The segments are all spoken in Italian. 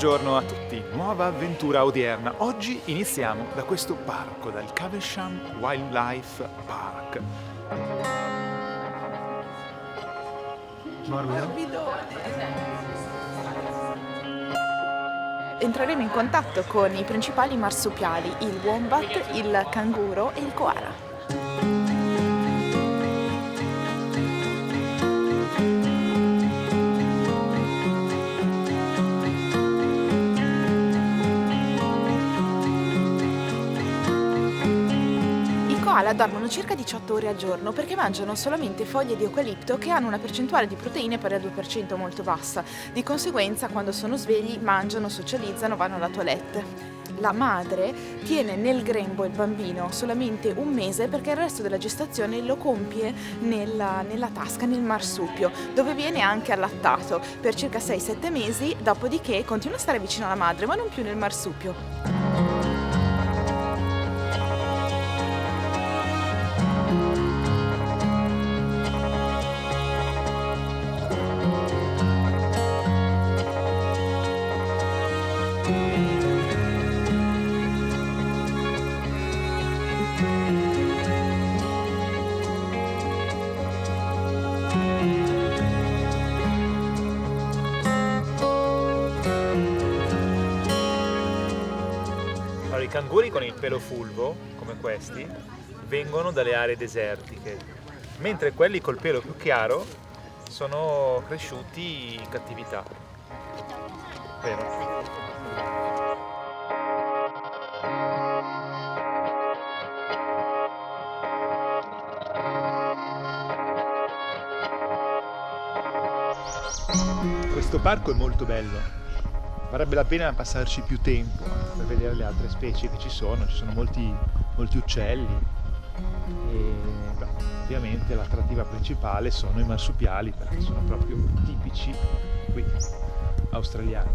Buongiorno a tutti, nuova avventura odierna. Oggi iniziamo da questo parco, dal Caversham Wildlife Park. Entreremo in contatto con i principali marsupiali, il wombat, il canguro e il koala. I koala dormono circa 18 ore al giorno perché mangiano solamente foglie di eucalipto che hanno una percentuale di proteine pari al 2% molto bassa. Di conseguenza, quando sono svegli, mangiano, socializzano, vanno alla toilette. La madre tiene nel grembo il bambino solamente un mese perché il resto della gestazione lo compie nella tasca, nel marsupio, dove viene anche allattato per circa 6-7 mesi, dopodiché continua a stare vicino alla madre, ma non più nel marsupio. I canguri con il pelo fulvo, come questi, vengono dalle aree desertiche, mentre quelli col pelo più chiaro sono cresciuti in cattività. Vero? Questo parco è molto bello. Varrebbe la pena passarci più tempo per vedere le altre specie che ci sono molti uccelli e ovviamente l'attrattiva principale sono i marsupiali perché sono proprio tipici qui australiani.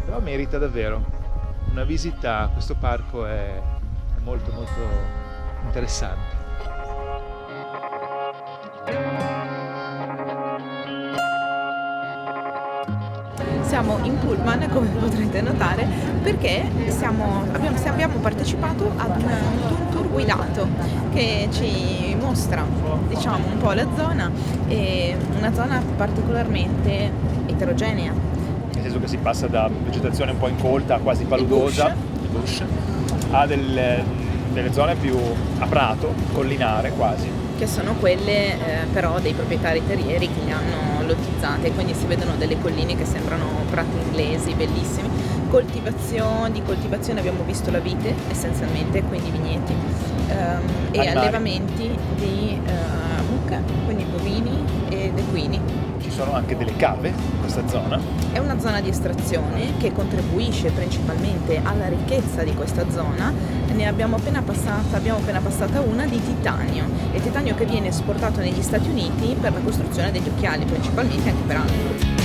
Però merita davvero una visita a questo parco, è molto interessante. Siamo in pullman, come potrete notare, perché abbiamo partecipato ad un tour guidato che ci mostra, un po' la zona, e una zona particolarmente eterogenea. Nel senso che si passa da vegetazione un po' incolta, quasi paludosa, il bush, a delle zone più a prato, collinare quasi. Che sono quelle però dei proprietari terrieri che le hanno lottizzate, quindi si vedono delle colline che sembrano prati inglesi, bellissimi. Di coltivazione abbiamo visto la vite essenzialmente, quindi vigneti, e allevamenti di mucche, quindi bovini ed equini. Ci sono anche delle cave in questa zona. È una zona di estrazione che contribuisce principalmente alla ricchezza di questa zona. Abbiamo appena passata una di titanio, il titanio che viene esportato negli Stati Uniti per la costruzione degli occhiali, principalmente anche per altro.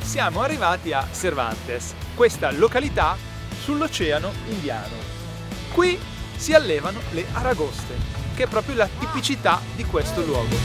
Siamo arrivati a Cervantes, questa località sull'Oceano Indiano. Qui si allevano le aragoste, che è proprio la tipicità di questo luogo.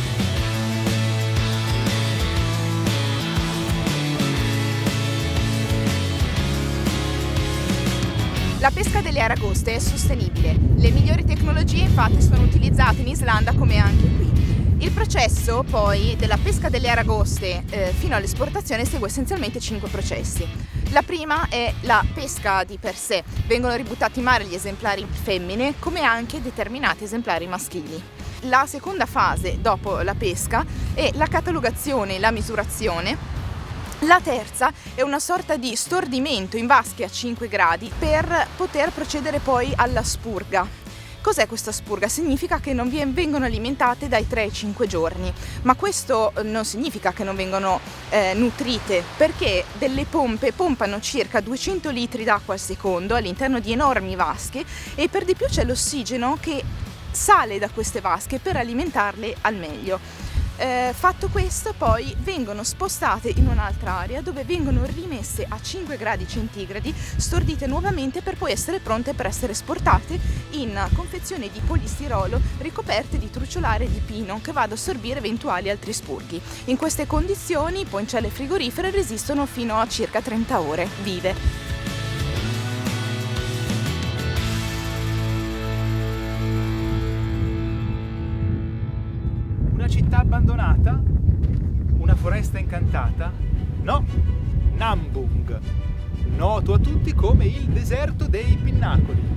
La pesca delle aragoste è sostenibile. Le migliori tecnologie infatti sono utilizzate in Islanda come anche qui. Il processo poi della pesca delle aragoste fino all'esportazione segue essenzialmente 5 processi. La prima è la pesca di per sé, vengono ributtati in mare gli esemplari femmine come anche determinati esemplari maschili. La seconda fase dopo la pesca è la catalogazione e la misurazione. La terza è una sorta di stordimento in vasche a 5 gradi per poter procedere poi alla spurga. Cos'è questa spurga? Significa che non vengono alimentate dai 3 ai 5 giorni, ma questo non significa che non vengono nutrite, perché delle pompe pompano circa 200 litri d'acqua al secondo all'interno di enormi vasche e per di più c'è l'ossigeno che sale da queste vasche per alimentarle al meglio. Fatto questo, poi vengono spostate in un'altra area dove vengono rimesse a 5 gradi centigradi, stordite nuovamente per poi essere pronte per essere esportate in confezioni di polistirolo ricoperte di truciolare di pino che va ad assorbire eventuali altri spurghi. In queste condizioni i poncelle frigorifere resistono fino a circa 30 ore vive. Una città abbandonata? Una foresta incantata? No, Nambung, noto a tutti come il deserto dei pinnacoli.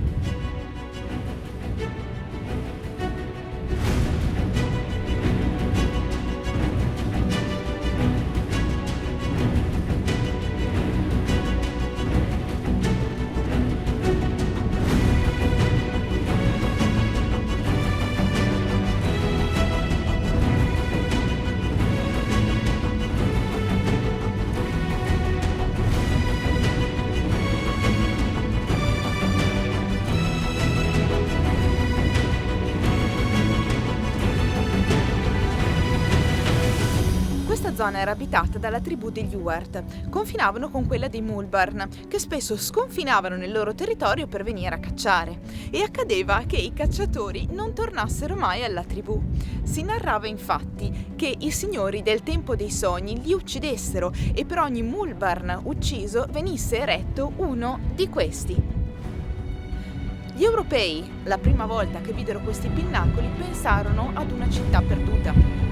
Questa zona era abitata dalla tribù degli Uart, confinavano con quella dei Mulbarn, che spesso sconfinavano nel loro territorio per venire a cacciare, e accadeva che i cacciatori non tornassero mai alla tribù. Si narrava infatti che i signori del tempo dei sogni li uccidessero e per ogni Mulbarn ucciso venisse eretto uno di questi. Gli europei, la prima volta che videro questi pinnacoli, pensarono ad una città perduta.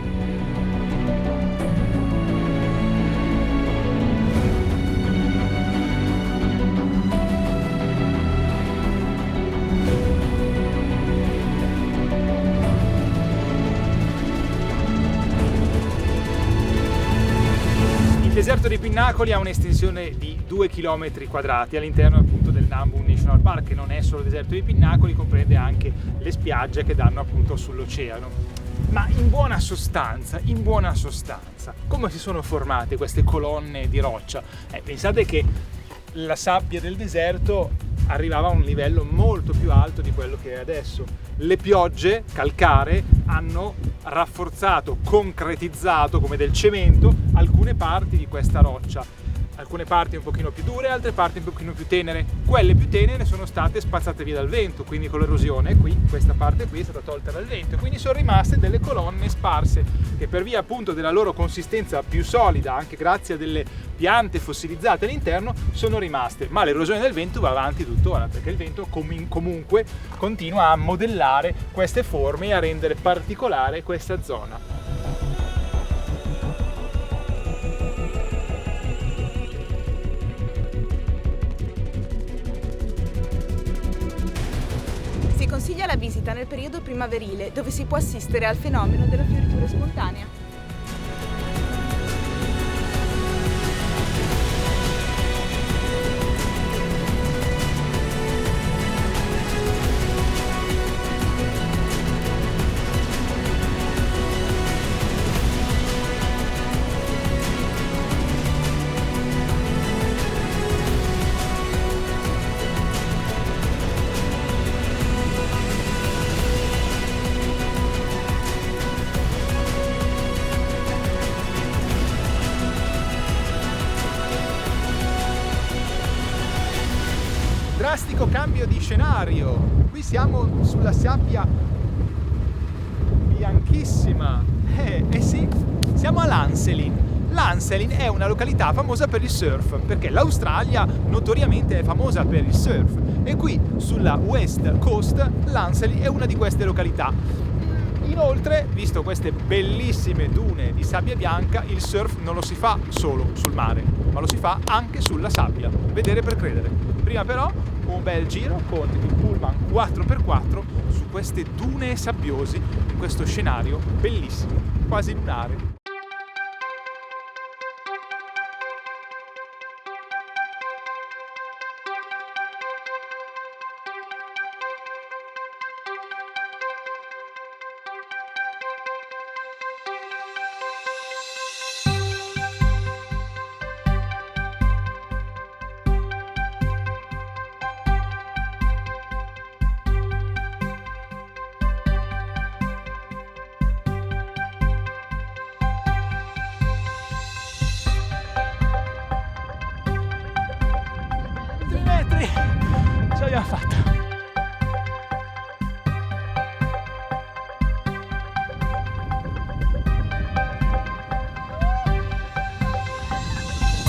Il deserto dei Pinnacoli ha un'estensione di 2 km quadrati all'interno appunto del Nambung National Park, che non è solo il deserto dei Pinnacoli, comprende anche le spiagge che danno appunto sull'oceano. Ma in buona sostanza, come si sono formate queste colonne di roccia? Pensate che la sabbia del deserto arrivava a un livello molto più alto di quello che è adesso. Le piogge calcaree hanno rafforzato, concretizzato come del cemento alcune parti di questa roccia. Alcune parti un pochino più dure, altre parti un pochino più tenere. Quelle più tenere sono state spazzate via dal vento, quindi con l'erosione questa parte qui è stata tolta dal vento, e quindi sono rimaste delle colonne sparse che per via appunto della loro consistenza più solida, anche grazie a delle piante fossilizzate all'interno, sono rimaste. Ma l'erosione del vento va avanti tuttora, perché il vento comunque continua a modellare queste forme e a rendere particolare questa zona. Si consiglia la visita nel periodo primaverile, dove si può assistere al fenomeno della fioritura spontanea. Drastico cambio di scenario. Qui siamo sulla sabbia bianchissima. Sì, siamo a Lancelin. Lancelin è una località famosa per il surf, perché l'Australia notoriamente è famosa per il surf, e qui sulla West Coast Lancelin è una di queste località. Inoltre, visto queste bellissime dune di sabbia bianca, il surf non lo si fa solo sul mare, ma lo si fa anche sulla sabbia. Vedere per credere. Prima però un bel giro con il pullman 4x4 su queste dune sabbiosi, in questo scenario bellissimo, quasi lunare. fatta.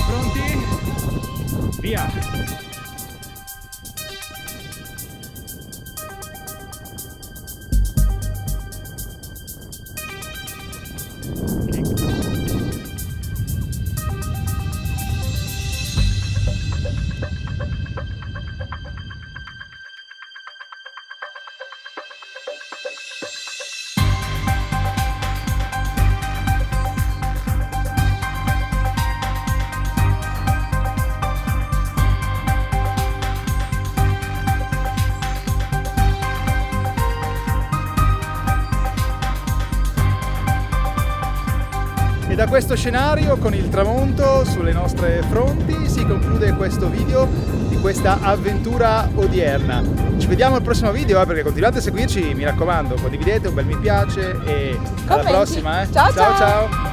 Pronti? Via! E da questo scenario, con il tramonto sulle nostre fronti, si conclude questo video di questa avventura odierna. Ci vediamo al prossimo video, perché continuate a seguirci, mi raccomando, condividete, un bel mi piace e alla prossima. Ciao ciao! Ciao!